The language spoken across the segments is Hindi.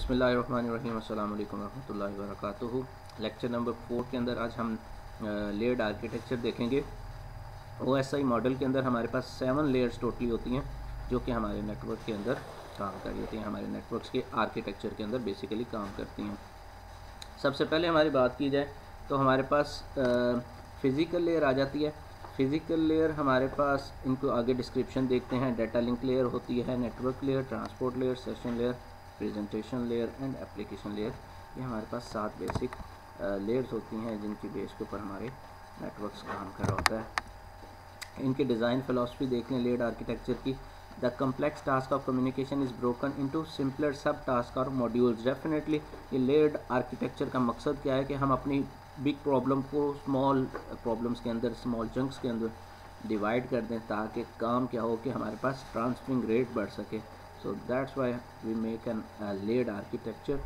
बिस्मिल्लाहिर्रहमानिर्रहीम अस्सलाम वालेकुम रहमतुल्लाहि व बरकातुहू। लेक्चर नंबर 4 के अंदर आज हम लेयर्ड आर्किटेक्चर देखेंगे। OSI मॉडल के अंदर हमारे पास 7 लेयर्स टोटली होती हैं जो कि हमारे नेटवर्क के अंदर काम कर रही होती हैं, हमारे नेटवर्क्स के आर्किटेक्चर के अंदर बेसिकली काम करती हैं। सबसे पहले हमारी बात की जाए तो हमारे पास फ़िज़िकल लेयर आ जाती है। फ़िज़िकल लेयर हमारे पास, इनको आगे डिस्क्रिप्शन देखते हैं। डाटा लिंक लेयर होती है, network layer, transport layer, session layer, presentation layer and application layer. ये हमारे पास 7 बेसिक लेयर्स होती हैं जिनकी बेस के ऊपर हमारे नेटवर्क्स काम कर रहा होता है। इनके डिज़ाइन फ़िलासफ़ी देख लें लेयर्ड आर्किटेक्चर की। The complex task of communication is broken into simpler सब टास्क और मॉड्यूल्स। डेफिनेटली ये लेयर्ड आर्किटेक्चर का मकसद क्या है कि हम अपनी बिग प्रॉब्लम को स्मॉल प्रॉब्लम्स के अंदर, स्मॉल चंक्स के अंदर डिवाइड कर दें ताकि काम क्या हो कि हमारे पास ट्रांसफरिंग रेट बढ़ सके। So that's why we make an layered architecture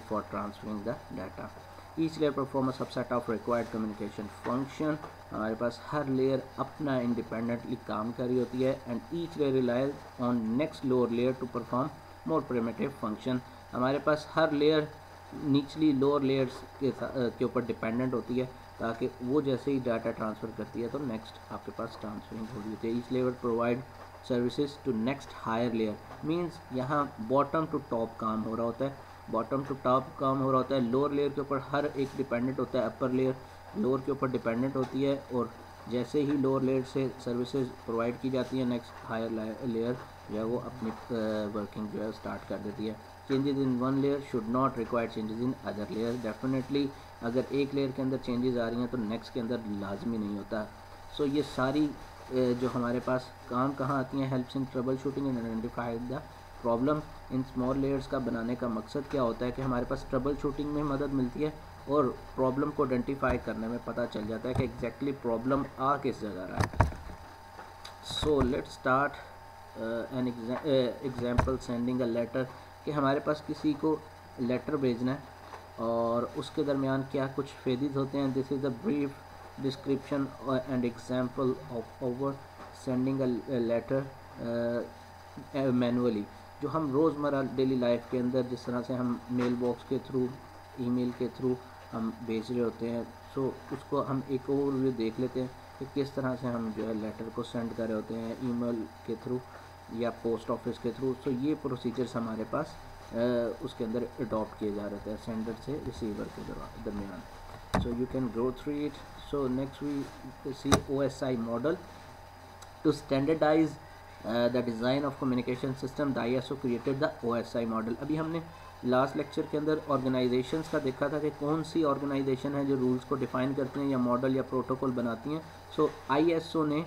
for transferring the data. Each layer perform a subset of required communication function. हमारे पास हर लेयर अपना इंडिपेंडेंटली काम कर रही होती है and each layer relies on next lower layer to perform more primitive function. हमारे पास हर लेयर निचली लोअर लेयर्स के ऊपर डिपेंडेंट होती है ताकि वो जैसे ही डाटा ट्रांसफ़र करती है तो नेक्स्ट आपके पास ट्रांसफरिंग हो रही होती है। Each layer provide services to next higher layer. Means यहाँ बॉटम टू टॉप काम हो रहा होता है, बॉटम टू टॉप काम हो रहा होता है। लोअर लेयर के ऊपर हर एक डिपेंडेंट होता है, अपर लेयर लोअर के ऊपर डिपेंडेंट होती है और जैसे ही लोअर लेयर से सर्विसेज प्रोवाइड की जाती है नेक्स्ट हायर लेयर जो है वो अपनी वर्किंग जो है स्टार्ट कर देती है। Changes in one layer should not require changes in other layer. Definitely अगर एक लेयर के अंदर चेंजेस आ रही हैं तो नेक्स्ट के अंदर लाजमी नहीं होता। सो ये सारी जो हमारे पास काम कहाँ आती हैं, helps in trouble shooting and identify the problem. In small layers का बनाने का मकसद क्या होता है कि हमारे पास ट्रबल शूटिंग में मदद मिलती है और प्रॉब्लम को आइडेंटिफाई करने में पता चल जाता है कि एग्जैक्टली प्रॉब्लम आ किस जगह रहा है। So let's start an example sending a letter, कि हमारे पास किसी को लेटर भेजना है और उसके दरमियान क्या कुछ फेजेस होते हैं। This is a brief description and example of over sending a letter manually, जो हम रोज़मर्रा डेली लाइफ के अंदर जिस तरह से हम मेल बॉक्स के थ्रू, ईमेल के थ्रू हम भेज रहे होते हैं। सो उसको हम एक ओवरव्यू देख लेते हैं कि किस तरह से हम जो है लेटर को सेंड कर रहे होते हैं, ईमेल के थ्रू या पोस्ट ऑफिस के थ्रू। सो ये प्रोसीजर्स हमारे पास उसके अंदर अडॉप्ट किए जा रहे हैं सेंडर से रिसीवर के दरमियान। So you can go through it. So next we see OSI model to standardize the design of communication system. The ISO created the OSI model. अभी हमने लास्ट लेक्चर के अंदर ऑर्गेनाइजेशंस का देखा था कि कौन सी ऑर्गेनाइजेशन है जो रूल्स को डिफ़ाइन करती हैं या मॉडल या प्रोटोकॉल बनाती हैं। सो ISO ने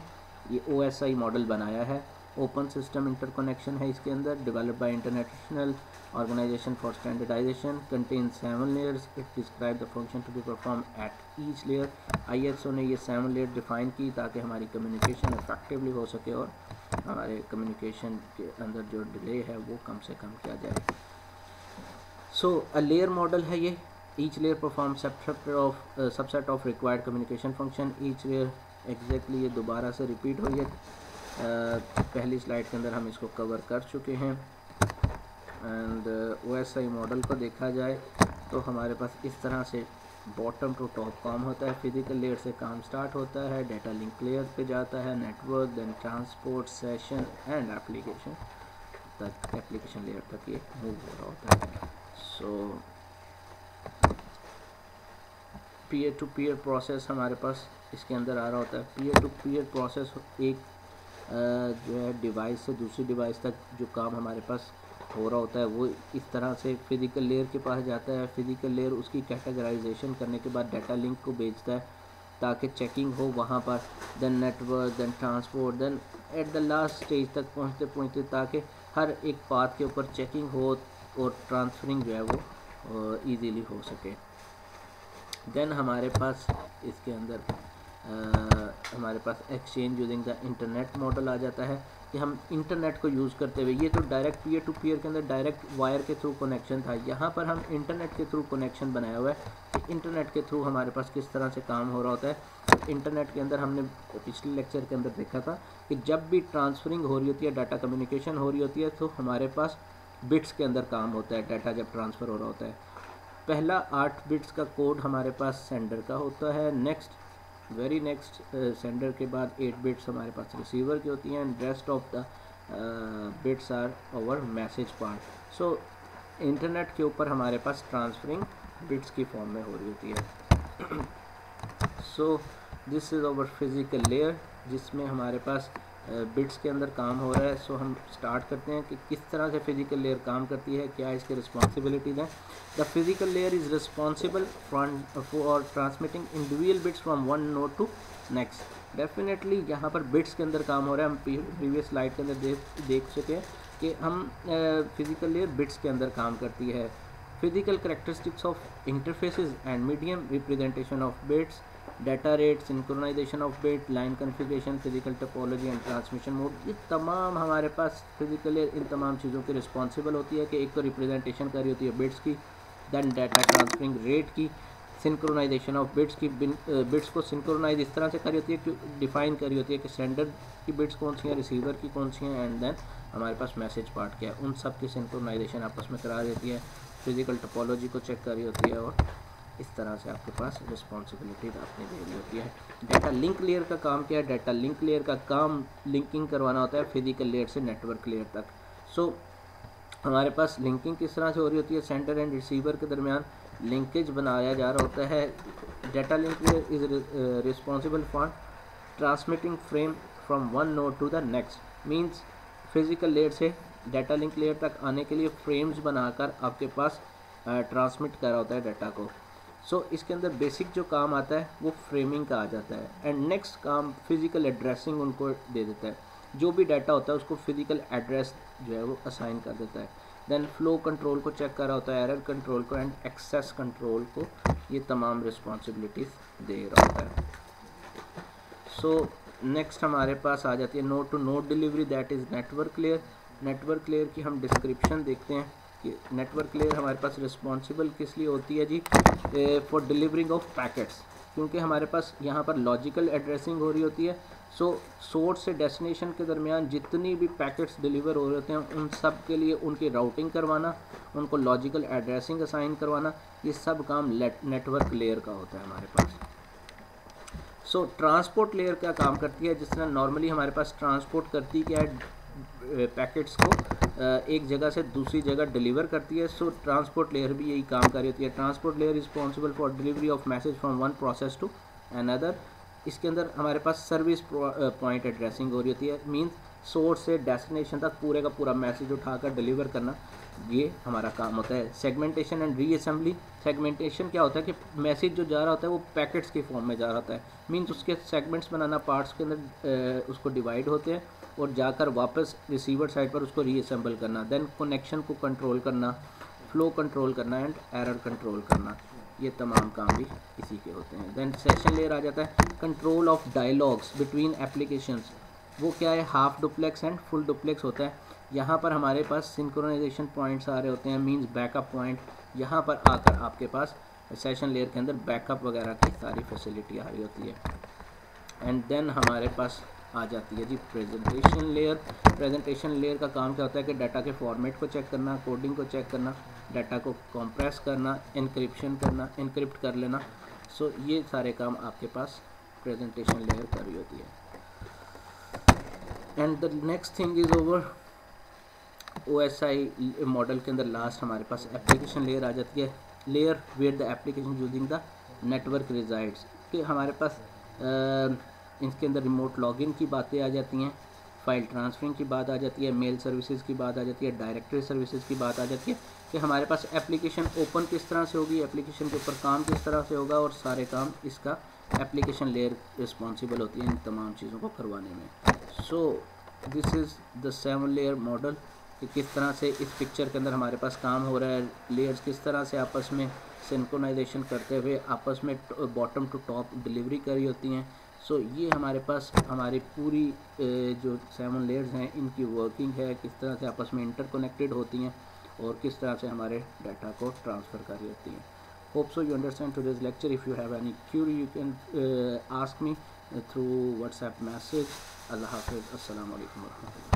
ये OSI मॉडल बनाया है। ओपन सिस्टम इंटरकनेक्शन है इसके अंदर, develop by international organization for standardization, contain 7 layers. It describe the function to be perform at each layer. ISO ने ये 7 लेयर डिफ़ाइन की ताकि हमारी कम्युनिकेशन इफेक्टिवली हो सके और हमारे कम्युनिकेशन के अंदर जो डिले है वो कम से कम किया जाए। सो अ लेयर मॉडल है ये। Each layer perform subset of required communication function. Each layer exactly ये दोबारा से रिपीट हुई है, पहली स्लाइड के अंदर हम इसको कवर कर चुके हैं। एंड OSI मॉडल को देखा जाए तो हमारे पास इस तरह से बॉटम टू टॉप काम होता है। फिजिकल लेयर से काम स्टार्ट होता है, डाटा लिंक लेयर पे जाता है, network, then transport, session and application तक, एप्लीकेशन लेयर तक ये मूव हो रहा होता है। So peer to peer process हमारे पास इसके अंदर आ रहा होता है। पीयर टू पीयर प्रोसेस एक जो है डिवाइस से दूसरी डिवाइस तक जो काम हमारे पास हो रहा होता है वो इस तरह से फिज़िकल लेयर के पास जाता है। फिज़िकल लेयर उसकी कैटेगराइजेशन करने के बाद डाटा लिंक को भेजता है ताकि चेकिंग हो वहाँ पर, then network, then transport, then at the last stage तक पहुँचते पहुँचते ताकि हर एक पाथ के ऊपर चेकिंग हो और ट्रांसफरिंग जो है वो ईजीली हो सके। देन हमारे पास इसके अंदर हमारे पास exchange using the internet model आ जाता है कि हम इंटरनेट को यूज़ करते हुए, ये तो डायरेक्ट पीयर टू पीयर के अंदर डायरेक्ट वायर के थ्रू कनेक्शन था, यहाँ पर हम इंटरनेट के थ्रू कनेक्शन बनाया हुआ है कि इंटरनेट के थ्रू हमारे पास किस तरह से काम हो रहा होता है। इंटरनेट के अंदर हमने पिछले लेक्चर के अंदर देखा था कि जब भी ट्रांसफरिंग हो रही होती है, डाटा कम्युनिकेशन हो रही होती है तो हमारे पास बिट्स के अंदर काम होता है डाटा जब ट्रांसफ़र हो रहा होता है। पहला 8 बिट्स का कोड हमारे पास सेंडर का होता है, वेरी नेक्स्ट सेंडर के बाद 8 बिट्स हमारे पास रिसीवर की होती हैं, and rest of the bits are over message part. So internet के ऊपर हमारे पास ट्रांसफरिंग बिट्स की फॉर्म में हो रही होती है। So this is over physical layer जिसमें हमारे पास बिट्स के अंदर काम हो रहा है। सो हम स्टार्ट करते हैं कि किस तरह से फिज़िकल लेयर काम करती है, क्या इसके रिस्पॉन्सिबिलिटीज़ हैं। The physical layer is responsible for transmitting individual bits from one node to next. Definitely यहाँ पर बिट्स के अंदर काम हो रहा है। हम प्रीवियस स्लाइड के अंदर देख चुके हैं कि हम फिज़िकल लेयर बिट्स के अंदर काम करती है। Physical characteristics of interfaces and medium representation of bits, data rate, synchronization of bit, line configuration, physical topology and transmission mode, ये तमाम हमारे पास फिजिकल लेयर इन तमाम चीज़ों की रिस्पॉन्सिबल होती है कि एक तो रिप्रेजेंटेशन कर रही होती है बिट्स की, दैन डाटा ट्रांसफरिंग रेट की, सिंक्रोनाइजेशन ऑफ बिट्स की, बिट्स को सिंक्रोनाइज इस तरह से करी होती है कि डिफाइन करी होती है कि सेंडर की बिट्स कौन सी हैं, रिसीवर की कौन सी हैं, एंड देन हमारे पास मैसेज पार्ट क्या है, उन सब की सिंक्रोनाइजेशन आपस में करा देती है, फिजिकल टोपोलॉजी को चेक करी होती है, और इस तरह से आपके पास रिस्पॉन्सिबिलिटीज आपने दे दी होती है। डाटा लिंक लेयर का काम क्या है? डाटा लिंक लेयर का काम लिंकिंग करवाना होता है फिजिकल लेयर से नेटवर्क लेयर तक। सो हमारे पास लिंकिंग किस तरह से हो रही होती है? सेंडर एंड रिसीवर के दरमियान लिंकेज बनाया जा रहा होता है। Data link layer is responsible for transmitting frame from one node to the next. Means physical layer से डाटा लिंक लेयर तक आने के लिए फ्रेम्स बनाकर आपके पास ट्रांसमिट कर रहा होता है डाटा को। सो इसके अंदर बेसिक जो काम आता है वो फ्रेमिंग का आ जाता है, एंड नेक्स्ट काम फिजिकल एड्रेसिंग उनको दे देता है। जो भी डाटा होता है उसको फिजिकल एड्रेस जो है वो असाइन कर देता है। देन फ्लो कंट्रोल को चेक कर रहा होता है, एरर कंट्रोल को, एंड एक्सेस कंट्रोल को, ये तमाम रिस्पॉन्सिबिलिटीज़ दे रहा होता है। सो नेक्स्ट हमारे पास आ जाती है node to node delivery, that is network layer. Network layer की हम डिस्क्रिप्शन देखते हैं कि नेटवर्क लेयर हमारे पास रिस्पॉन्सिबल किस लिए होती है जी? फॉर डिलीवरिंग ऑफ पैकेट्स, क्योंकि हमारे पास यहाँ पर लॉजिकल एड्रेसिंग हो रही होती है। सो सोर्स से डेस्टिनेशन के दरमियान जितनी भी पैकेट्स डिलीवर हो रहे होते हैं उन सब के लिए उनकी राउटिंग करवाना, उनको लॉजिकल एड्रेसिंग असाइन करवाना, ये सब काम नेटवर्क लेयर का होता है हमारे पास। सो ट्रांसपोर्ट लेयर क्या काम करती है? जिस तरह नॉर्मली हमारे पास ट्रांसपोर्ट करती क्या है, पैकेट्स को एक जगह से दूसरी जगह डिलीवर करती है। सो ट्रांसपोर्ट लेयर भी यही काम कर रही होती है। Transport layer responsible for delivery of message from one process to another. इसके अंदर हमारे पास सर्विस पॉइंट एड्रेसिंग हो रही होती है, मींस सोर्स से डेस्टिनेशन तक पूरे का पूरा मैसेज उठाकर डिलीवर करना, ये हमारा काम होता है। सेगमेंटेशन एंड रीअसेंबली, सेगमेंटेशन क्या होता है कि मैसेज जो जा रहा होता है वो पैकेट्स की फॉर्म में जा रहा होता है, मींस उसके सेगमेंट्स बनाना, पार्ट्स के अंदर उसको डिवाइड होते हैं और जाकर वापस रिसीवर साइड पर उसको रीअसेंबल करना, देन कनेक्शन को कंट्रोल करना, फ्लो कंट्रोल करना, एंड एरर कंट्रोल करना, ये तमाम काम भी इसी के होते हैं। देन सेशन लेयर आ जाता है, control of dialogues between applications. वो क्या है? Half duplex and full duplex होता है। यहाँ पर हमारे पास सिंक्रोनाइजेशन पॉइंट्स आ रहे होते हैं, मींस बैकअप पॉइंट। यहाँ पर आकर आपके पास सेशन लेयर के अंदर बैकअप वगैरह की सारी फैसिलिटी आ रही होती है। एंड देन हमारे पास आ जाती है जी प्रेजेंटेशन लेयर। प्रेजेंटेशन लेयर का काम क्या होता है कि डाटा के फॉर्मेट को चेक करना, कोडिंग को चेक करना, डाटा को कंप्रेस करना, एनक्रिप्शन करना, एनक्रिप्ट कर लेना। सो ये सारे काम आपके पास प्रेजेंटेशन लेयर कर रही होती है। And the next thing is over OSI model के अंदर लास्ट हमारे पास एप्लीकेशन लेयर आ जाती है, layer where the application using the network resides, कि हमारे पास इसके अंदर रिमोट लॉगिन की बातें आ जाती हैं, फाइल ट्रांसफरिंग की बात आ जाती है, मेल सर्विसेज की बात आ जाती है, डायरेक्टरी सर्विसेज की बात आ जाती है कि हमारे पास एप्लीकेशन ओपन किस तरह से होगी, एप्लीकेशन के ऊपर काम किस तरह से होगा, और सारे काम इसका एप्लीकेशन लेयर रिस्पॉन्सिबल होती है इन तमाम चीज़ों को करवाने में। सो this is the 7 layer model, कि किस तरह से इस पिक्चर के अंदर हमारे पास काम हो रहा है, लेयर्स किस तरह से आपस में सिंक्रोनाइजेशन करते हुए आपस में बॉटम टू टॉप डिलीवरी करी होती हैं। सो ये हमारे पास हमारी पूरी जो 7 लेयर्स हैं इनकी वर्किंग है, किस तरह से आपस में इंटरकनेक्टेड होती हैं और किस तरह से हमारे डाटा को ट्रांसफ़र करी होती हैं। Hope so you understand today's lecture. If you have any query you can ask me through WhatsApp message. अल्लाह हाफ़िज़। अस्सलाम वालेकुम।